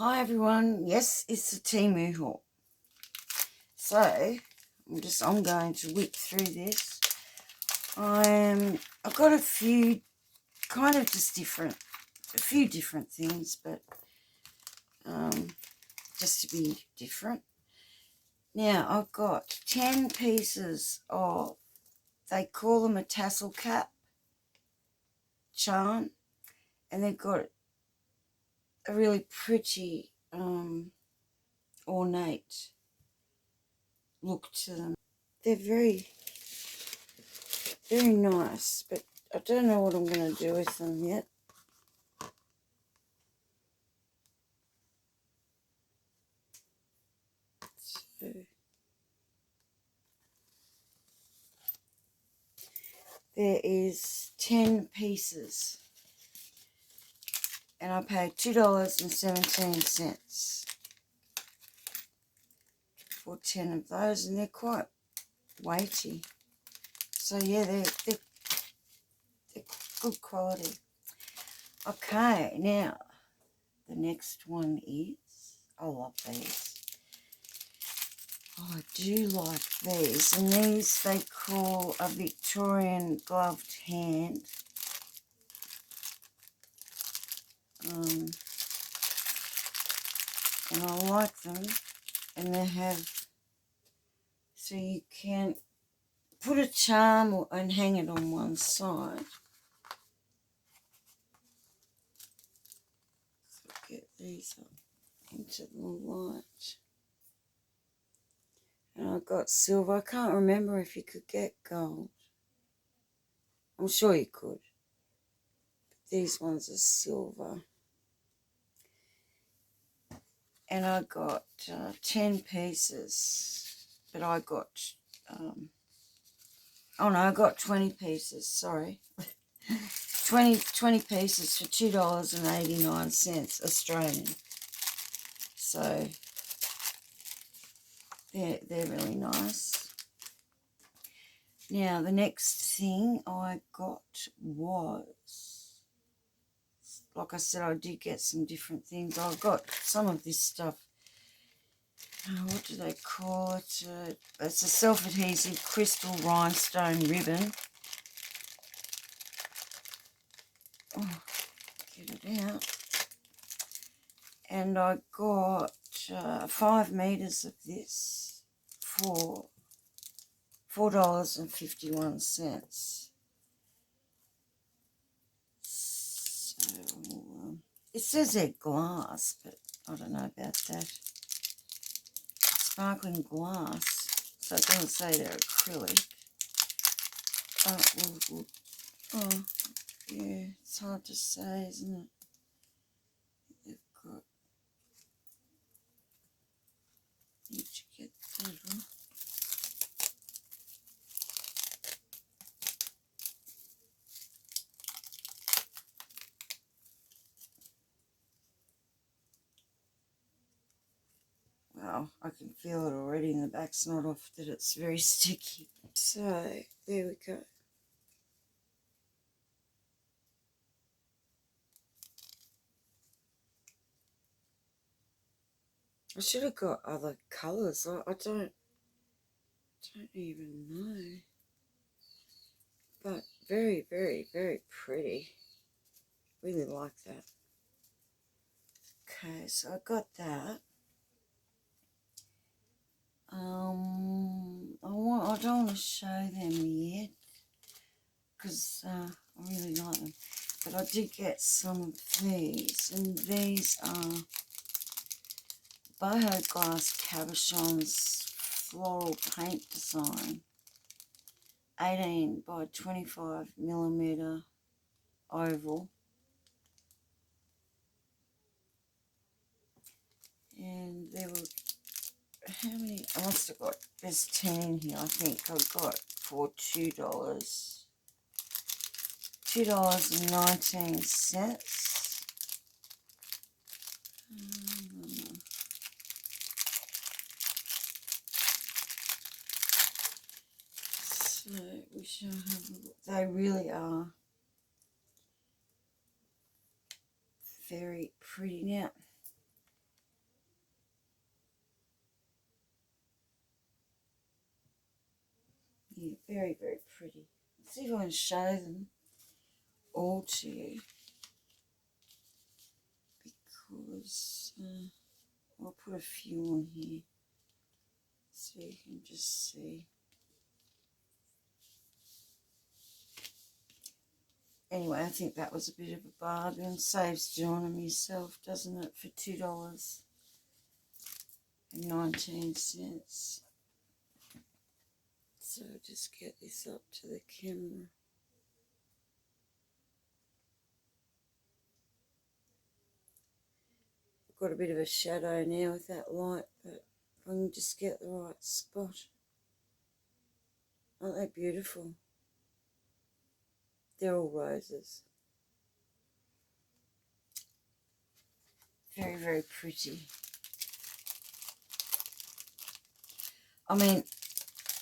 Hi everyone, yes, it's a Temu haul. So I'm going to whip through this. I've got a few kind of just a few different things, but just to be different. Now I've got 10 pieces of, they call them a tassel cap charm, and they've got a really pretty ornate look to them. They're very nice, but I don't know what I'm going to do with them yet. So there is 10 pieces, and I paid $2.17 for 10 of those, and they're quite weighty. So yeah, they're good quality. Okay, now the next one is, I love these. Oh, I do like these, and these they call a Victorian gloved hand. And I like them, and they have, so you can put a charm and hang it on one side. So get these up into the light. And I've got silver. I can't remember if you could get gold. I'm sure you could. But these ones are silver. And I got 10 pieces. But I got, oh no, I got 20 pieces, sorry. 20 pieces for $2.89 Australian. So they're really nice. Now the next thing I got was, like I said, I did get some different things. I got some of this stuff. What do they call it? It's a self-adhesive crystal rhinestone ribbon. Oh, get it out. And I got 5 meters of this for $4.51. So it says they're glass, but I don't know about that. Sparkling glass, so it doesn't say they're acrylic. Oh, yeah, it's hard to say, isn't it? They've got, need to get that one. Wow, I can feel it already in the back's not off, that it's very sticky. So, there we go. I should have got other colours. I don't even know. But very, very, very pretty. Really like that. Okay, so I got that. I don't want to show them yet because I really like them. But I did get some of these, and these are boho glass cabochons floral paint design, 18 by 25 millimeter oval. And there were, how many? I must have got, there's 10 in here, I think. I got for $2.19. So we shall have a look. They really are very pretty. Now, Yeah, very, very pretty. Let's see if I can show them all to you, because I'll put a few on here so you can just see. Anyway, I think that was a bit of a bargain. Saves John and myself, doesn't it, for $2.19. So just get this up to the camera. I've got a bit of a shadow now with that light, but if I can just get the right spot. Aren't they beautiful? They're all roses. Very, very pretty. I mean,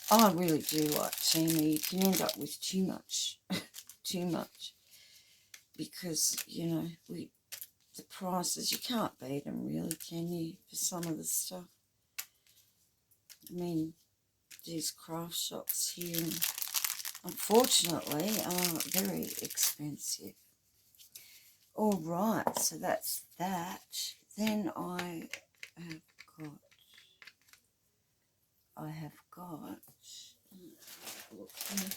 I really do like Temu. You can end up with too much, because, you know, the prices, you can't beat them really, can you, for some of the stuff. I mean, these craft shops here, unfortunately, are very expensive. All right, so that's that. Then I have got, look here.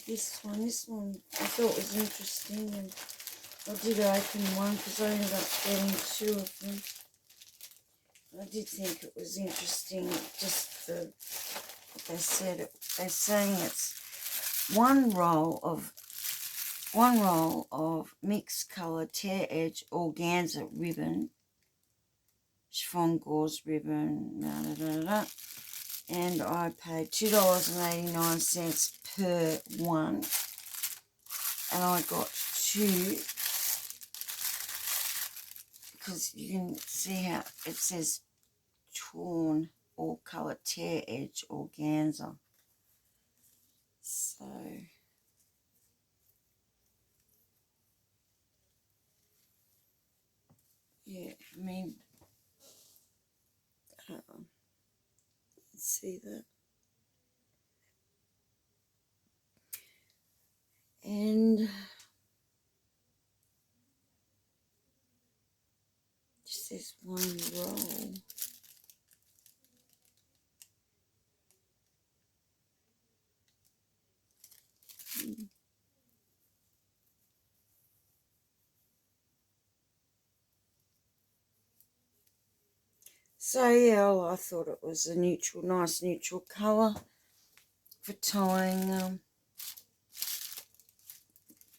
This one I thought was interesting, and I did open one because I ended up getting two of them. I did think it was interesting, just the, what they said. They're saying it's one roll of mixed colour tear edge organza ribbon, chiffon gauze ribbon, and I paid $2.89 per one, and I got two, because you can see how it says torn all colour tear edge organza. So yeah, I mean, see that, and just this one roll. So yeah, well, I thought it was a neutral, nice neutral colour for tying,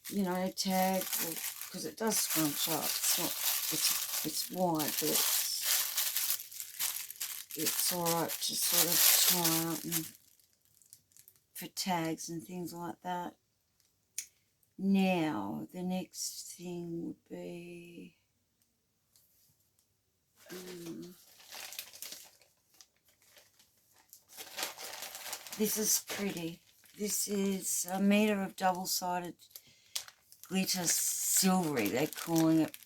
you know, tag, because it does scrunch up. It's not, it's wide, but it's all right to sort of tie up and for tags and things like that. Now the next thing would be this is pretty. This is a metre of double-sided glitter silvery. They're calling it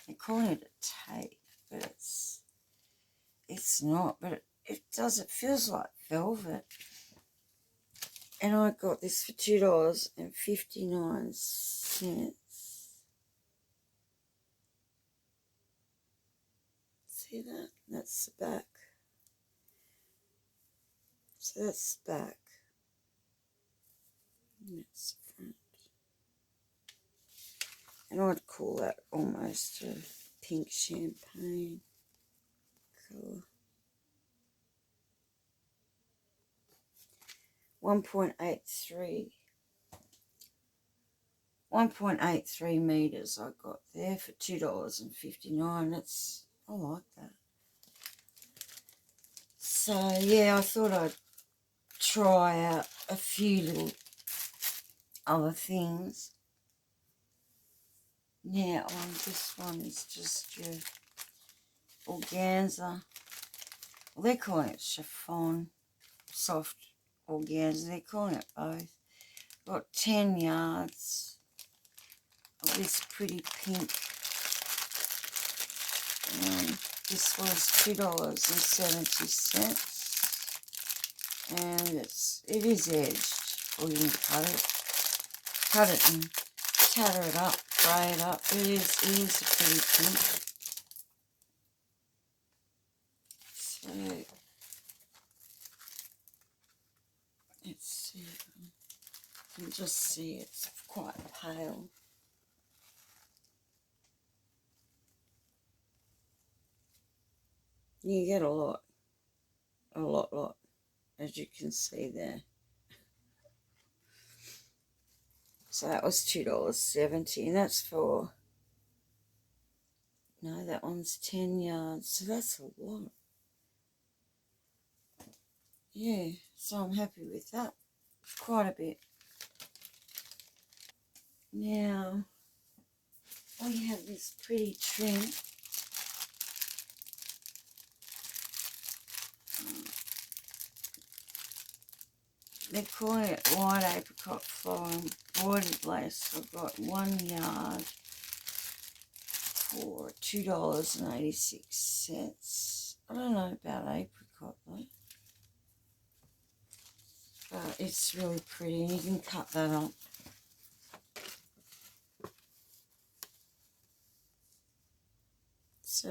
a tape, but it's not. But it feels like velvet. And I got this for $2.59. See that? That's the back. So that's the back. And that's the front. And I'd call that almost a pink champagne colour. 1.83 metres I got there for $2.59. I like that. So yeah, I thought I'd try out a few little other things. Now this one is just your organza. Well, they're calling it chiffon, soft organza. They're calling it both. Got 10 yards of this pretty pink. This was $2.70, and it is edged, or you can cut it and tatter it up, fray it up. It is a pretty pink. So let's see, you can just see it's quite pale. You get a lot, as you can see there. So that was $2.70, and that's for, no, that one's 10 yards, so that's a lot. Yeah, so I'm happy with that. Quite a bit. Now, we have this pretty trim. They're calling it white apricot flower embroidered lace. I've got 1 yard for $2.86. I don't know about apricot though, but it's really pretty. You can cut that up. So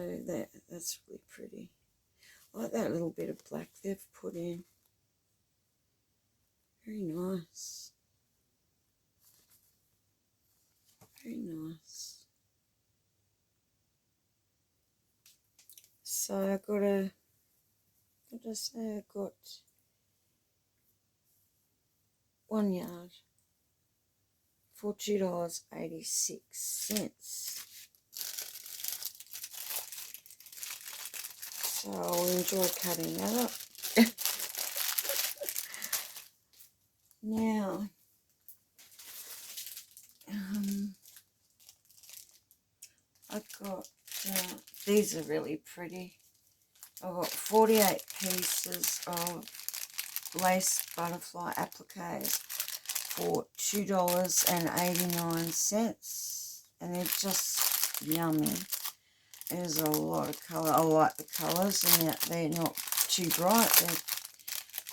that's really pretty. I like that little bit of black they've put in. Very nice. Very nice. So I got a, what did I say? I got 1 yard for $2.86. So I'll enjoy cutting that up. Now, I've got, these are really pretty. I've got 48 pieces of lace butterfly appliques for $2.89, and they're just yummy. There's a lot of colour. I like the colours, and they're not too bright. They're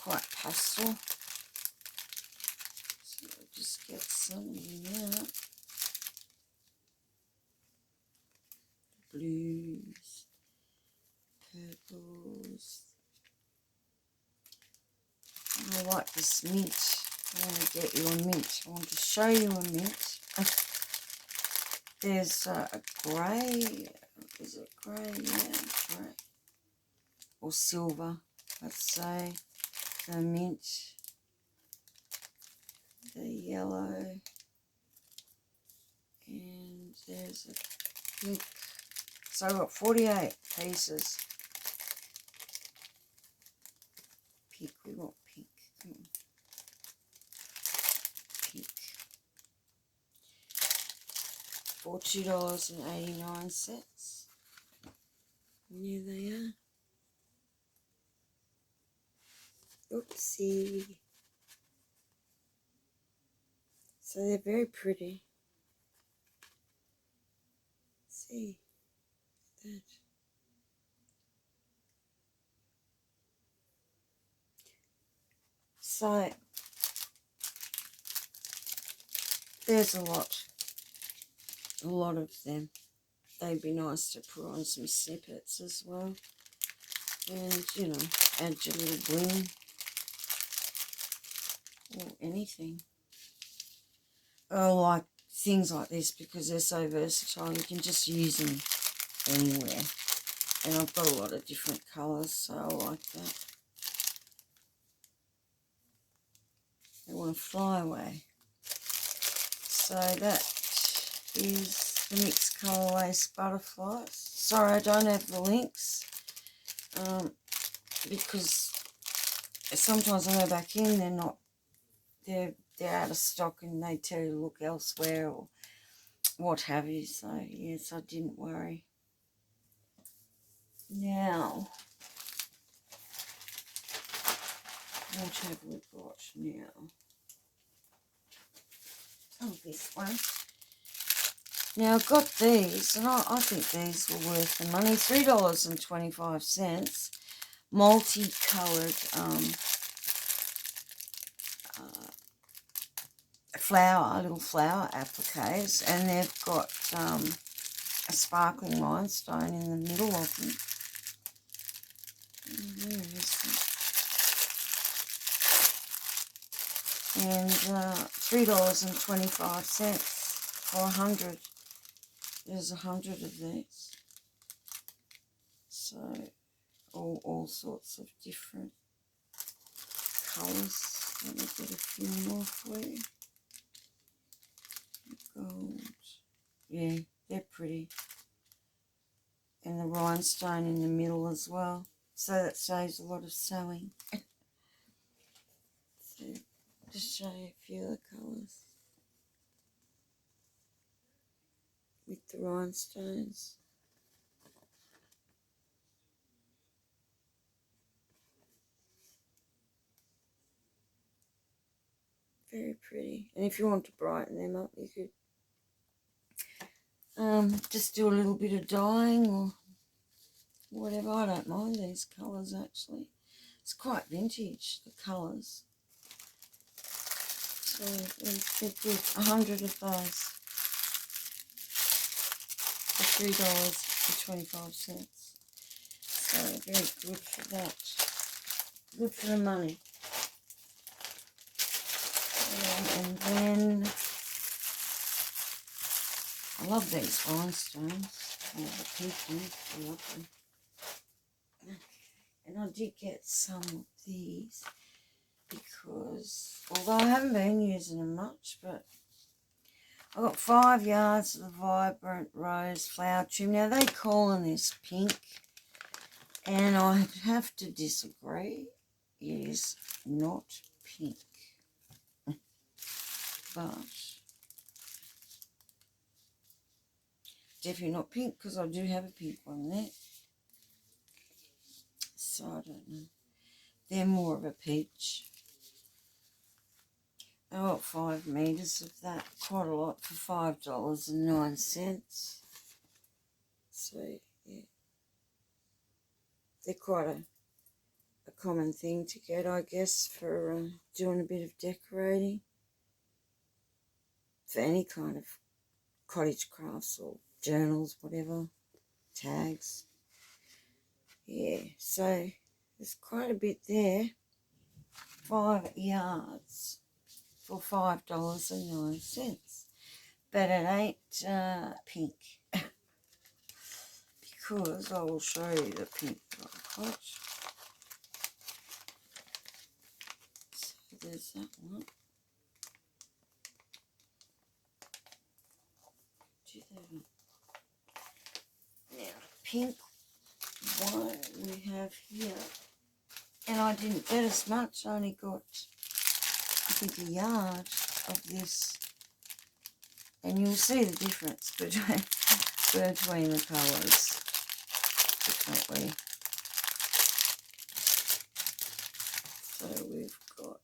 quite pastel. So I'll just get some in there. Blues, purples. I like this mint. I want to get you a mint. I want to show you a mint. There's a grey. Is it grey? Yeah, grey. Or silver, let's say. The mint. The yellow. And there's a pink. So I've got 48 pieces. Pink, we want pink. Come on. Pink. For $2.89. And here they are. Oopsie. So they're very pretty. See that. So there's a lot of them. They'd be nice to put on some snippets as well, and you know, add your little bling or anything. I like things like this because they're so versatile. You can just use them anywhere, and I've got a lot of different colours, so I like that. They want to fly away. So that is the mixed colour lace butterflies. Sorry, I don't have the links, because sometimes I go back in, they're out of stock, and they tell you to look elsewhere or what have you. So yes, I didn't worry. Now, what have we got now? Oh, this one. Now I've got these, and I think these were worth the money. $3.25. Multicoloured little flower appliques, and they've got a sparkling rhinestone in the middle of them. Where is it? And $3.25 for 100. There's 100 of these. So all sorts of different colours. Let me get a few more for you. Gold. Yeah, they're pretty. And the rhinestone in the middle as well. So that saves a lot of sewing. So just show you a few of the colours with the rhinestones. Very pretty. And if you want to brighten them up, you could just do a little bit of dyeing or whatever. I don't mind these colours actually. It's quite vintage, the colours. So they're good. 100 of those for $3.25. So very good for that. Good for the money. And then I love these rhinestones. Oh, the pink ones, I love them. And I did get some of these because, although I haven't been using them much, but I got 5 yards of the vibrant rose flower trim. Now they call this pink, and I have to disagree. It is not pink, but definitely not pink because I do have a pink one there. So I don't know. They're more of a peach. I got 5 meters of that, quite a lot for $5.09. So yeah, they're quite a common thing to get, I guess, for doing a bit of decorating for any kind of cottage crafts or journals, whatever, tags. Yeah, so there's quite a bit there. 5 yards for $5.09, but it ain't pink because I will show you the pink that I got. So there's that one. Now pink one we have here, and I didn't get as much. I only got, I think, a yard of this, and you'll see the difference between the colours, definitely. So we've got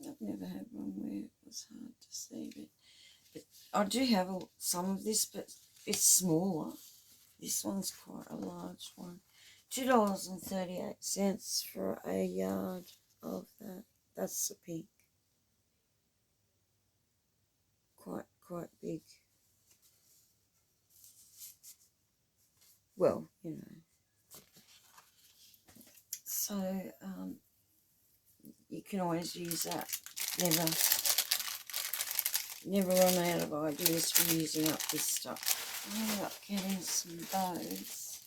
I've never had one where it was hard to see, but I do have some of this, but it's smaller. This one's quite a large one. $2.38 for a yard of that. That's the pink. Quite big. Well, you know. So you can always use that. Never run out of ideas for using up this stuff. I ended up getting some bows.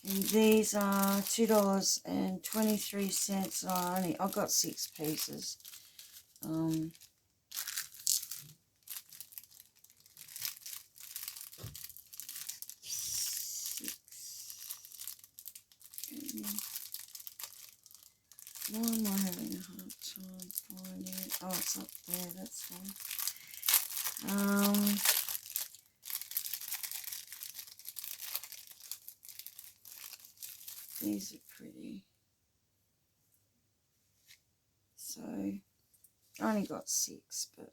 And these are $2.23. I got 6 pieces. Why am I having a hard time finding it? Oh, it's up there, that's fine. these are pretty. So I only got 6, but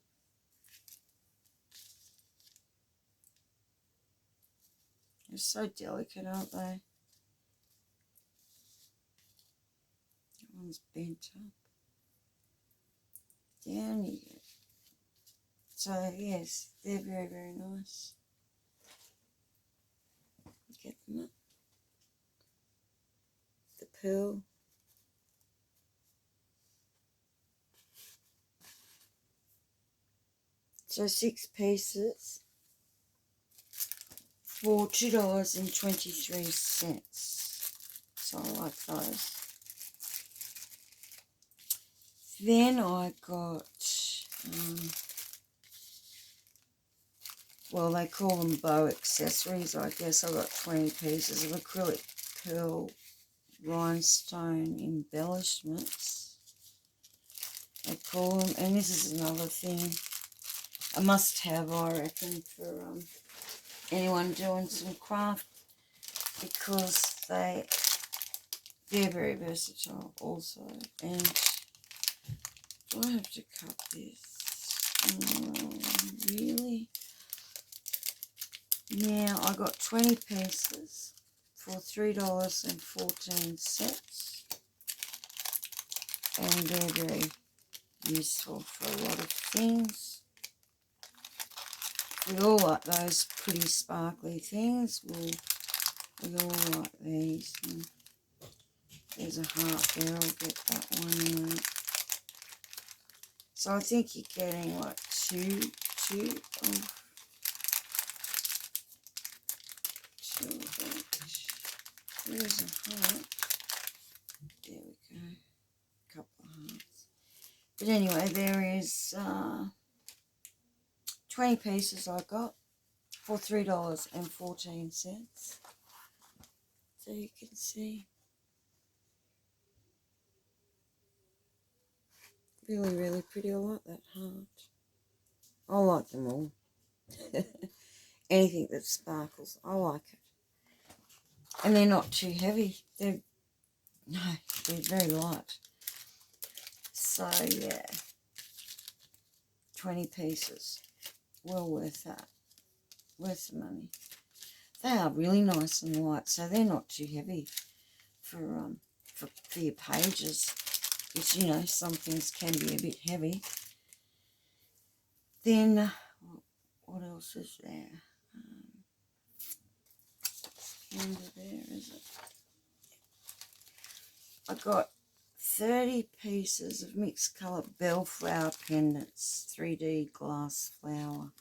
they're so delicate, aren't they? That one's bent up. Down you get. So yes, they're very, very nice. Get them up. The pearl. So 6 pieces for $2.23. So I like those. Then I got, well, they call them bow accessories, I guess. I got 20 pieces of acrylic pearl rhinestone embellishments, they call them. And this is another thing, a must-have, I reckon, for anyone doing some craft, because they're very versatile also. And do I have to cut this? Really? Now I got 20 pieces for $3.14, and they're very useful for a lot of things. We all like those pretty sparkly things. We all like these. And there's a heart there. I'll get that one. So I think you're getting like two of each. There's a heart. There we go. A couple of hearts. But anyway, there is 20 pieces I got for $3.14. So you can see. Really, really pretty. I like that heart. I like them all. Anything that sparkles, I like it. And they're not too heavy. They're very light. So yeah, 20 pieces. Well worth that. Worth the money. They are really nice and light, so they're not too heavy for your pages. Which, you know, some things can be a bit heavy. Then what else is there? Under there, is it? I got 30 pieces of mixed colour bellflower pendants, 3D glass flower,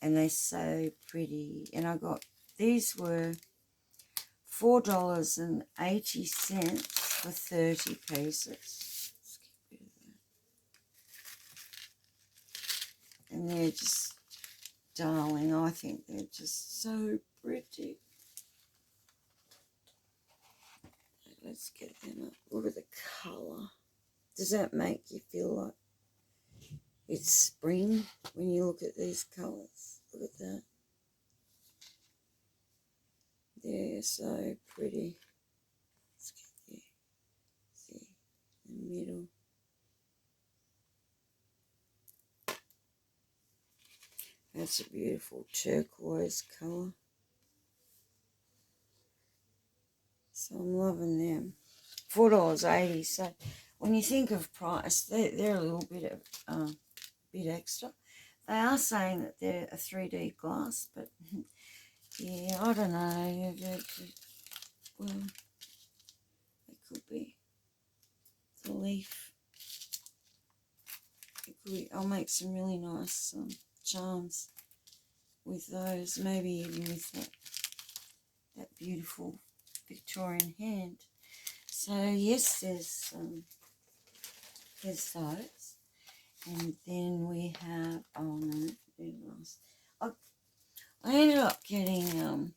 and they're so pretty. And I got, these were $4.80 for 30 pieces. Let's get rid of that. And they're just darling. I think they're just so pretty. Let's get them up. Look at the colour. Does that make you feel like it's spring when you look at these colours? Look at that. They're so pretty. Let's get there. See, in the middle. That's a beautiful turquoise colour. So I'm loving them. $4.80. So when you think of price, they're a little bit extra. They are saying that they're a 3D glass, but yeah, I don't know. Well, it could be the leaf. It could be. I'll make some really nice charms with those. Maybe even with that beautiful Victorian hand. So yes, there's those, and then we have, oh no, they're nice. I ended up getting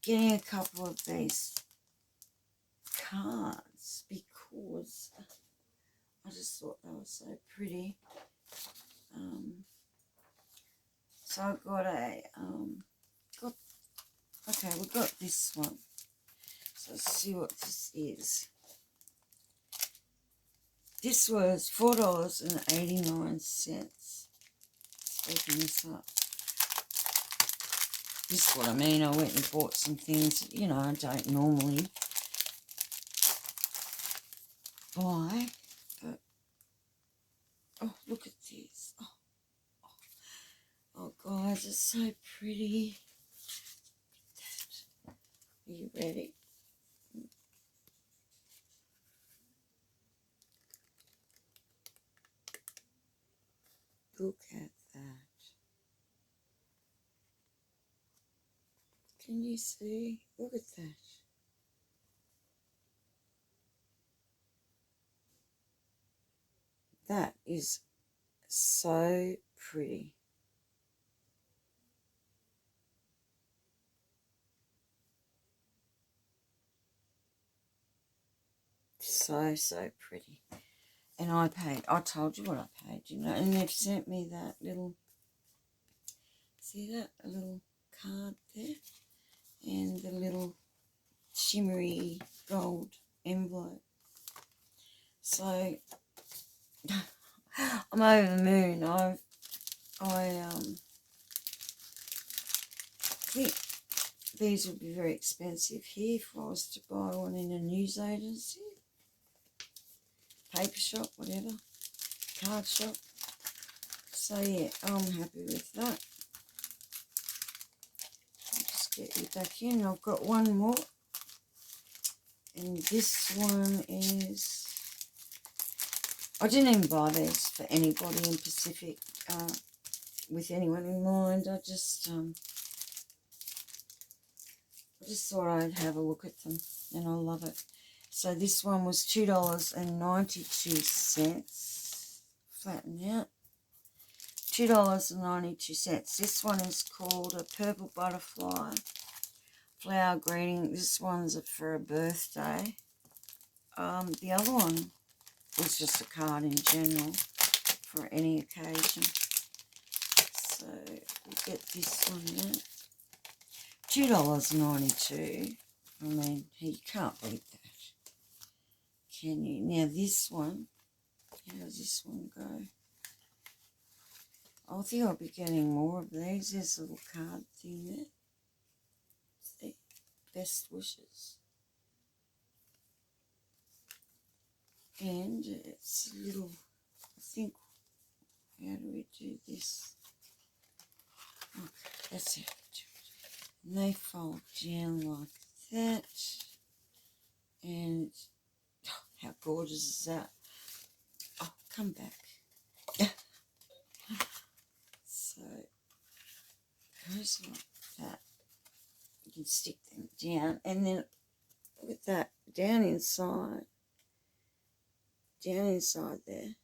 a couple of these cards because I just thought they were so pretty. So I got we got this one. Let's see what this is. This was $4.89. Open this up. This is what I mean. I went and bought some things, you know, I don't normally buy. But, oh, look at this. Oh, guys, it's so pretty. Are you ready? Look at that. Can you see? Look at that. That is so pretty. So pretty. And I told you what I paid, you know, and they've sent me that little, see that, a little card there, and the little shimmery gold envelope. So I'm over the moon. I think these would be very expensive here if I was to buy one in a news agency, paper shop, whatever, card shop. So yeah, I'm happy with that. I'll just get you back in. I've got one more, and this one is, I didn't even buy these for anybody in Pacific, with anyone in mind. I just thought I'd have a look at them, and I love it. So this one was $2.92. Flatten out. $2.92. This one is called a Purple Butterfly Flower Greeting. This one's for a birthday. The other one was just a card in general for any occasion. So we'll get this one out. $2.92. I mean, you can't beat that, can you? Now this one, how does this one go? I think I'll be getting more of these. There's a little card thing there. See? Best wishes. And it's a little, I think, how do we do this? Okay, that's how we do it. And they fold down like that. And oh, how gorgeous is that? Oh, come back. So it goes like that. You can stick them down, and then with that down inside there,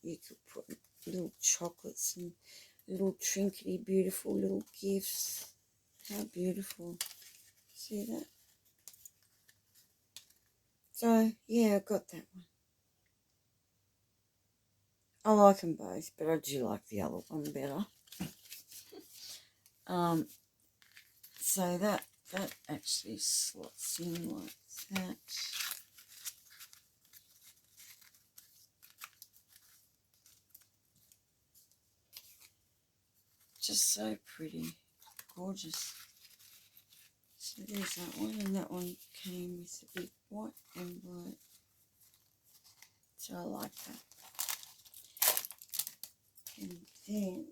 you could put little chocolates and little trinkety beautiful little gifts. How beautiful. See that? So yeah, I got that one. I like them both, but I do like the other one better. So that actually slots in like that. Just so pretty, gorgeous. So there's that one, and that one came with a big white envelope. So I like that. And then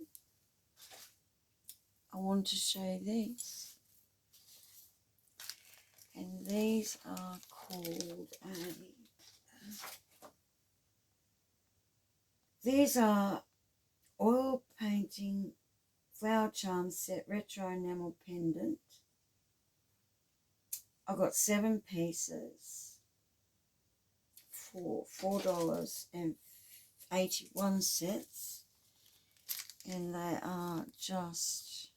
I want to show these. And these are called, these are oil painting flower charm set retro enamel pendant. I got 7 pieces for $4.81, and they are just,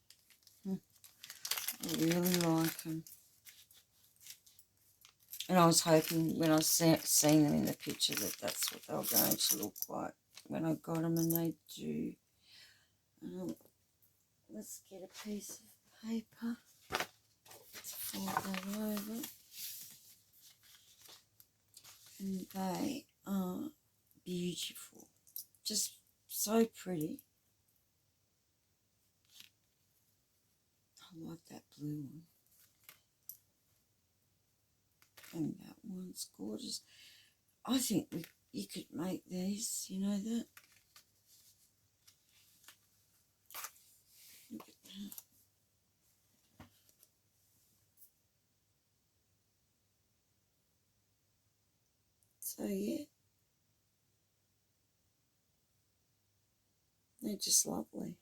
I really like them. And I was hoping when I seen them in the picture that that's what they were going to look like when I got them, and they do. Let's get a piece of paper. Let's fold that over. And they are beautiful. Just so pretty. I like that blue one. And that one's gorgeous. I think you could make these, you know that? Look at that. So yeah, they're just lovely.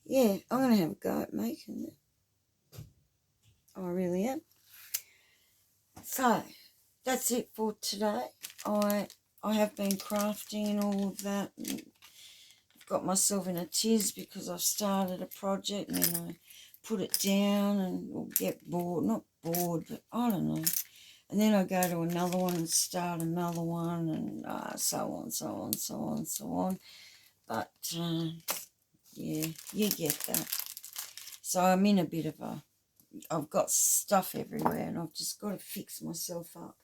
Yeah, I'm going to have a go at making it. I really am. So, that's it for today. I have been crafting and all of that. And I've got myself in a tiz because I've started a project and then I put it down and will get bored. Not bored, but I don't know. And then I go to another one and start another one and so on, so on, so on, so on. But, yeah, you get that. So I'm in a bit of a... I've got stuff everywhere and I've just got to fix myself up.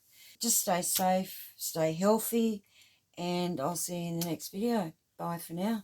Just stay safe, stay healthy, and I'll see you in the next video. Bye for now.